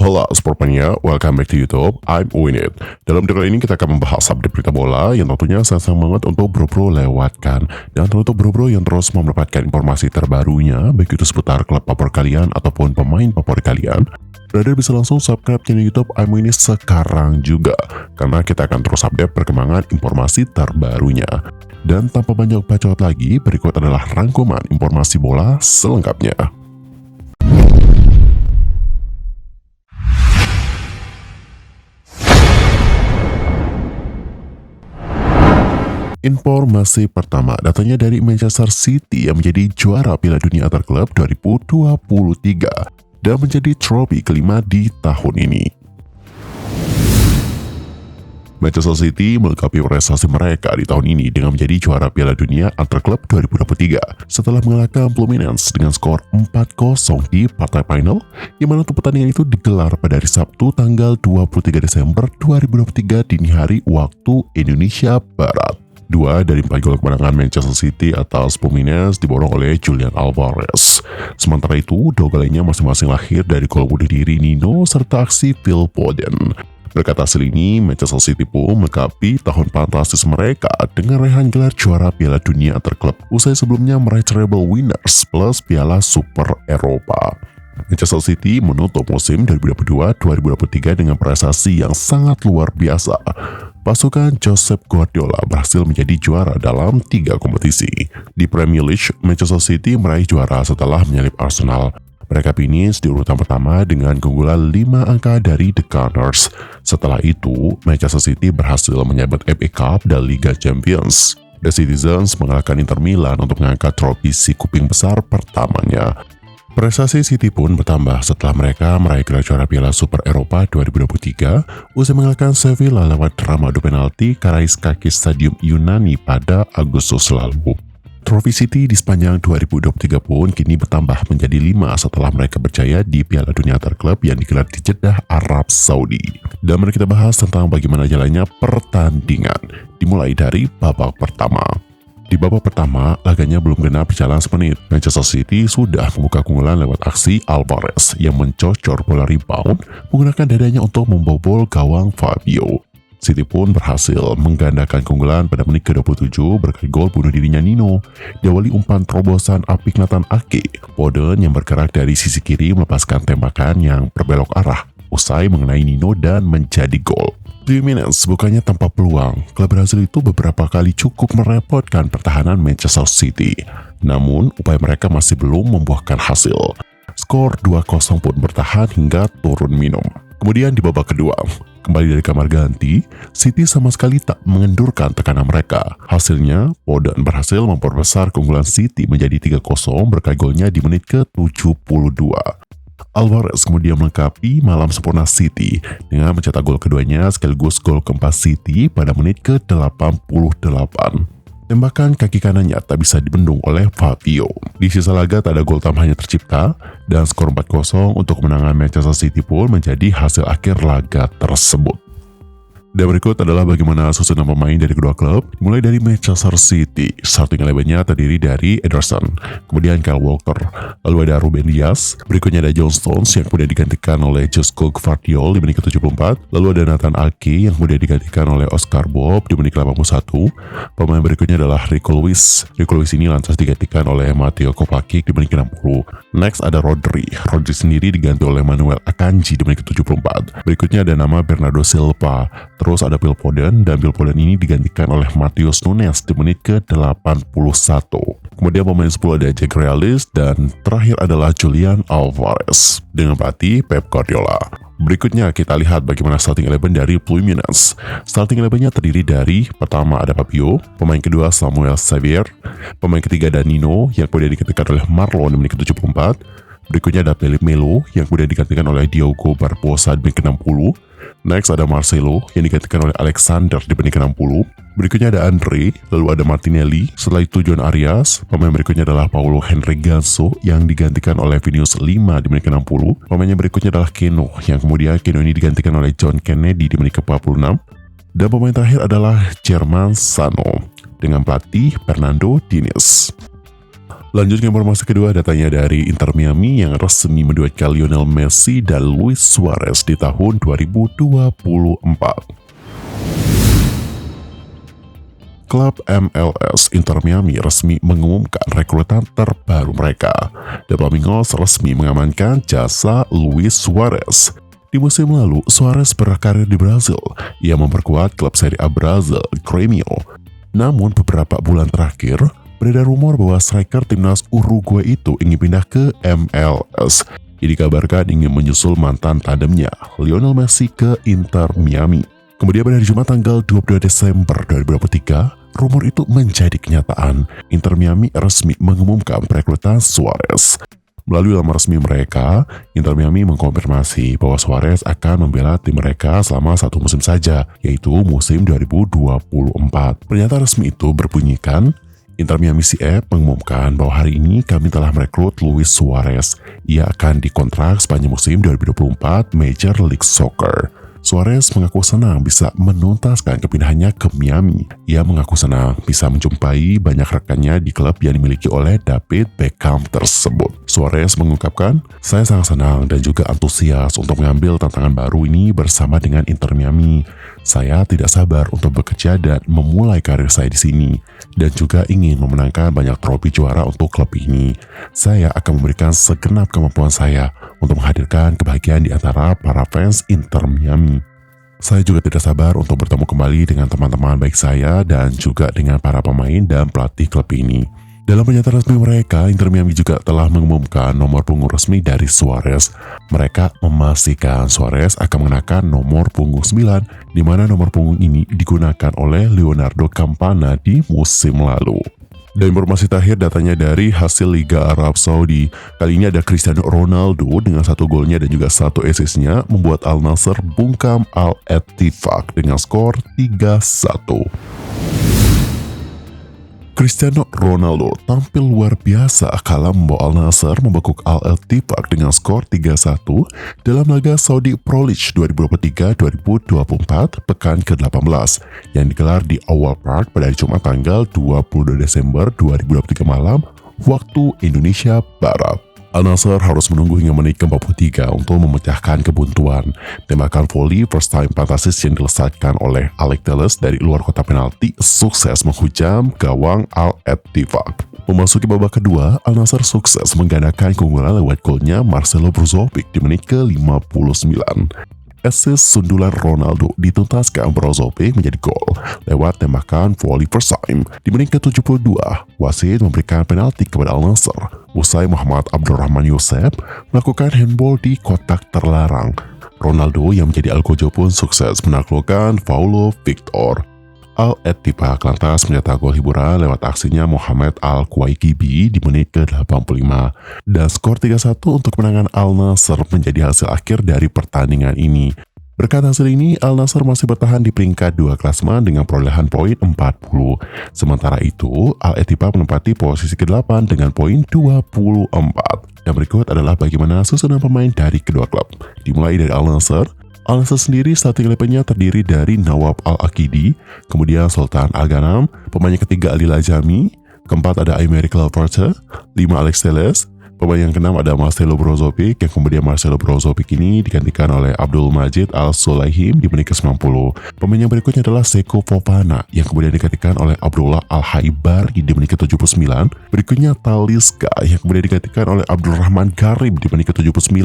Halo Sportmania, welcome back to YouTube. I'm Winit. Dalam video ini kita akan membahas update berita bola yang tentunya sangat banget untuk bro-bro lewatkan. Dan untuk bro-bro yang terus mau mendapatkan informasi terbarunya, baik itu seputar klub favorit kalian ataupun pemain favorit kalian, brother bisa langsung subscribe channel YouTube I'm Winit sekarang juga, karena kita akan terus update perkembangan informasi terbarunya. Dan tanpa banyak bacot lagi, berikut adalah rangkuman informasi bola selengkapnya. Informasi pertama datanya dari Manchester City yang menjadi juara Piala Dunia Antar Klub 2023 dan menjadi trofi kelima di tahun ini. Manchester City melengkapi prestasi mereka di tahun ini dengan menjadi juara Piala Dunia Antar Klub 2023 setelah mengalahkan Fluminense dengan skor 4-0 di partai final, yang mana untuk pertandingan itu digelar pada hari Sabtu tanggal 23 Desember 2023 dini hari waktu Indonesia Barat. 2 dari 4 gol kemenangan Manchester City atas Fluminense diborong oleh Julian Alvarez. Sementara itu, 2 gol lainnya masing-masing lahir dari gol bunuh diri Nino serta aksi Phil Foden. Berkat hasil ini, Manchester City pun melengkapi tahun fantastis mereka dengan raihan gelar juara Piala Dunia Antar Klub usai sebelumnya meraih treble winners plus Piala Super Eropa. Manchester City menutup musim 2022-2023 dengan prestasi yang sangat luar biasa. Pasukan Josep Guardiola berhasil menjadi juara dalam 3 kompetisi. Di Premier League, Manchester City meraih juara setelah menyalip Arsenal. Mereka finish di urutan pertama dengan keunggulan 5 angka dari The Gunners. Setelah itu, Manchester City berhasil menyabet FA Cup dan Liga Champions. The Citizens mengalahkan Inter Milan untuk mengangkat trofi si kuping besar pertamanya. Prestasi City pun bertambah setelah mereka meraih gelar juara Piala Super Eropa 2023 usai mengalahkan Sevilla lewat drama adu penalti Karaiskakis Stadium Yunani pada Agustus lalu. Trofi City di sepanjang 2023 pun kini bertambah menjadi 5 setelah mereka berjaya di Piala Dunia Antar Klub yang digelar di Jeddah, Arab Saudi. Dan mari kita bahas tentang bagaimana jalannya pertandingan, dimulai dari babak pertama. Di babak pertama, laganya belum genap berjalan semenit. Manchester City sudah membuka keunggulan lewat aksi Alvarez yang mencocor bola rebound menggunakan dadanya untuk membobol gawang Fabio. City pun berhasil menggandakan keunggulan pada menit ke-27 berkat gol bunuh dirinya Nino. Diawali umpan terobosan apik Nathan Ake. Foden yang bergerak dari sisi kiri melepaskan tembakan yang berbelok arah usai mengenai Nino dan menjadi gol. Fluminense bukannya tanpa peluang, klub Brazil itu beberapa kali cukup merepotkan pertahanan Manchester City. Namun, upaya mereka masih belum membuahkan hasil. Skor 2-0 pun bertahan hingga turun minum. Kemudian di babak kedua, kembali dari kamar ganti, City sama sekali tak mengendurkan tekanan mereka. Hasilnya, Foden berhasil memperbesar keunggulan City menjadi 3-0 berkat golnya di menit ke-72. Alvarez kemudian melengkapi malam sempurna City dengan mencetak gol keduanya sekaligus gol keempat City pada menit ke-88. Tembakan kaki kanannya tak bisa dibendung oleh Fabio. Di sisa laga tak ada gol tambahannya tercipta dan skor 4-0 untuk kemenangan Manchester City pun menjadi hasil akhir laga tersebut. Dan berikut adalah bagaimana susunan pemain dari kedua klub. Mulai dari Manchester City, starting 11-nya terdiri dari Ederson, kemudian Kyle Walker, lalu ada Ruben Dias, berikutnya ada John Stones yang kemudian digantikan oleh Josko Gvardiol di menit ke-74, lalu ada Nathan Ake yang kemudian digantikan oleh Oscar Bob di menit ke-81. Pemain berikutnya adalah Rico Lewis. Rico Lewis ini lantas digantikan oleh Mateo Kovacic di menit ke-60. Next ada Rodri sendiri diganti oleh Manuel Akanji di menit ke-74. Berikutnya ada nama Bernardo Silva. Terus ada Phil Foden, dan Phil Foden ini digantikan oleh Matheus Nunes di menit ke-81. Kemudian pemain 10 ada Jack Grealish, dan terakhir adalah Julian Alvarez dengan pelatih Pep Guardiola. Berikutnya kita lihat bagaimana starting 11 dari Fluminense. Starting 11-nya terdiri dari pertama ada Fabio, pemain kedua Samuel Xavier, pemain ketiga ada Nino yang kemudian digantikan oleh Marlon di menit ke-74. Berikutnya ada Felipe Melo yang kemudian digantikan oleh Diogo Barbosa di menit ke-60. Next ada Marcelo yang digantikan oleh Alexander di menit ke-60. Berikutnya ada Andre, lalu ada Martinelli, setelah itu John Arias. Pemain berikutnya adalah Paulo Henry Ganso yang digantikan oleh Vinicius 5 di menit ke-60. Pemainnya berikutnya adalah Keno, yang kemudian Keno ini digantikan oleh John Kennedy di menit ke-46. Dan pemain terakhir adalah German Sano dengan pelatih Fernando Diniz. Lanjut ke informasi kedua, datanya dari Inter Miami yang resmi menduetkan Lionel Messi dan Luis Suarez di tahun 2024. Klub MLS Inter Miami resmi mengumumkan rekrutan terbaru mereka. The Flamingos resmi mengamankan jasa Luis Suarez. Di musim lalu, Suarez berkarir di Brazil. Ia memperkuat klub Serie A Brazil, Grêmio. Namun beberapa bulan terakhir, beredar rumor bahwa striker timnas Uruguay itu ingin pindah ke MLS. Ia dikabarkan ingin menyusul mantan tandemnya, Lionel Messi, ke Inter Miami. Kemudian pada Jumat tanggal 22 Desember 2023, rumor itu menjadi kenyataan. Inter Miami resmi mengumumkan perekrutan Suarez. Melalui laman resmi mereka, Inter Miami mengkonfirmasi bahwa Suarez akan membela tim mereka selama satu musim saja, yaitu musim 2024. Pernyataan resmi itu berbunyikan, Inter Miami CF mengumumkan bahwa hari ini kami telah merekrut Luis Suarez. Ia akan dikontrak sepanjang musim 2024 Major League Soccer. Suarez mengaku senang bisa menuntaskan kepindahannya ke Miami. Ia mengaku senang bisa menjumpai banyak rekannya di klub yang dimiliki oleh David Beckham tersebut. Suarez mengungkapkan, saya sangat senang dan juga antusias untuk mengambil tantangan baru ini bersama dengan Inter Miami. Saya tidak sabar untuk bekerja dan memulai karir saya di sini, dan juga ingin memenangkan banyak trofi juara untuk klub ini. Saya akan memberikan segenap kemampuan saya untuk menghadirkan kebahagiaan di antara para fans Inter Miami. Saya juga tidak sabar untuk bertemu kembali dengan teman-teman baik saya dan juga dengan para pemain dan pelatih klub ini. Dalam pernyataan resmi mereka, Inter Miami juga telah mengumumkan nomor punggung resmi dari Suarez. Mereka memastikan Suarez akan mengenakan nomor punggung 9, di mana nomor punggung ini digunakan oleh Leonardo Campana di musim lalu. Dan informasi terakhir datanya dari hasil Liga Arab Saudi. Kali ini ada Cristiano Ronaldo dengan 1 golnya dan juga 1 assist-nya membuat Al Nassr bungkam Al Ettifaq dengan skor 3-1. Cristiano Ronaldo tampil luar biasa kala membawa Al Nassr membekuk Al Ettifaq dengan skor 3-1 dalam laga Saudi Pro League 2023-2024 pekan ke-18 yang digelar di Awal Park pada Jumat tanggal 22 Desember 2023 malam waktu Indonesia Barat. Al Nassr harus menunggu hingga menit ke-43 untuk memecahkan kebuntuan. Tembakan volley first time fantastis yang dilesatkan oleh Alex Telles dari luar kotak penalti sukses menghujam gawang Al Ettifaq. Memasuki babak kedua, Al Nassr sukses menggandakan keunggulan lewat golnya Marcelo Brozovic di menit ke-59. Assist sundulan Ronaldo dituntaskan Brozovic menjadi gol lewat tembakan volley first time. Di menit ke-72, wasit memberikan penalti kepada Al Nassr. Usai Muhammad Abdurrahman Yosef melakukan handball di kotak terlarang. Ronaldo yang menjadi algojo pun sukses menaklukkan Paulo Victor. Al Ettifaq lantas mencetak gol hiburan lewat aksinya Mohamed Al-Quaiqibi di menit ke-85. Dan skor 3-1 untuk kemenangan Al Nassr menjadi hasil akhir dari pertandingan ini. Berkat hasil ini, Al Nassr masih bertahan di peringkat 2 klasemen dengan perolehan poin 40. Sementara itu, Al Ettifaq menempati posisi ke-8 dengan poin 24. Dan berikut adalah bagaimana susunan pemain dari kedua klub. Dimulai dari Al Nassr. Al Nassr sendiri starting eleven-nya terdiri dari Nawaf Al-Akidi, kemudian Sultan Al-Ghanam, pemain ketiga Ali Lajami, keempat ada Aymeric Laporte, 5 Alex Telles, pemain yang keenam ada Marcelo Brozovic, yang kemudian Marcelo Brozovic ini digantikan oleh Abdul Majid Al-Sulaihim di menit ke-90. Pemain yang berikutnya adalah Seko Fofana, yang kemudian digantikan oleh Abdullah Al-Haibari di menit ke-79. Berikutnya Talisca, yang kemudian digantikan oleh Abdurrahman Garib di menit ke-79.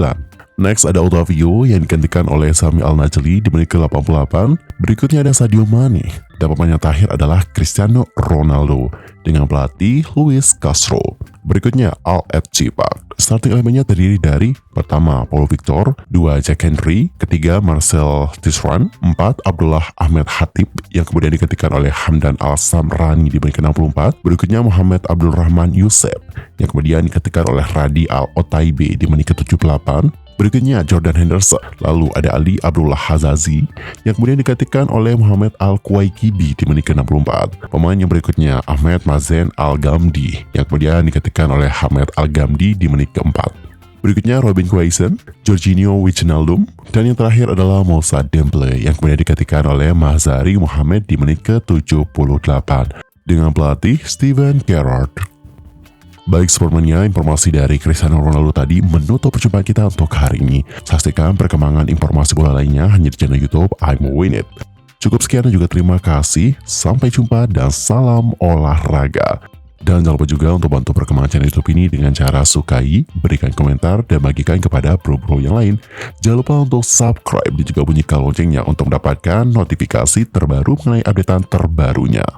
Next ada Otavio yang digantikan oleh Sami Al-Najli di menit ke-88. Berikutnya ada Sadio Mane. Dan pemain yang terakhir adalah Cristiano Ronaldo dengan pelatih Luis Castro. Berikutnya Al Ettifaq. Starting elemennya terdiri dari pertama Paulo Victor, 2 Jack Henry, ketiga Marcel Tisserand, 4 Abdullah Ahmed Hatib yang kemudian digantikan oleh Hamdan Al-Samrani di menit ke-64. Berikutnya Muhammad Abdurrahman Yosef yang kemudian digantikan oleh Radi Al-Otaibe di menit ke-78. Berikutnya Jordan Henderson, lalu ada Ali Abdullah Hazazi yang kemudian digantikan oleh Muhammad Al-Quaiqibi di menit ke-64. Pemain yang berikutnya Ahmed Mazen Al-Ghamdi yang kemudian digantikan oleh Ahmed Al-Ghamdi di menit ke-4. Berikutnya Robin Quaison, Jorginho Wijnaldum, dan yang terakhir adalah Moussa Dembélé yang kemudian digantikan oleh Mahzari Mohamed di menit ke-78 dengan pelatih Steven Gerrard. Baik Sportmania, informasi dari Cristiano Ronaldo tadi menutup perjumpaan kita untuk hari ini. Saksikan perkembangan informasi bola lainnya hanya di channel YouTube I'm Win It. Cukup sekian dan juga terima kasih. Sampai jumpa dan salam olahraga. Dan jangan lupa juga untuk bantu perkembangan channel YouTube ini dengan cara sukai, berikan komentar, dan bagikan kepada bro-bro yang lain. Jangan lupa untuk subscribe dan juga bunyikan loncengnya untuk mendapatkan notifikasi terbaru mengenai updatean terbarunya.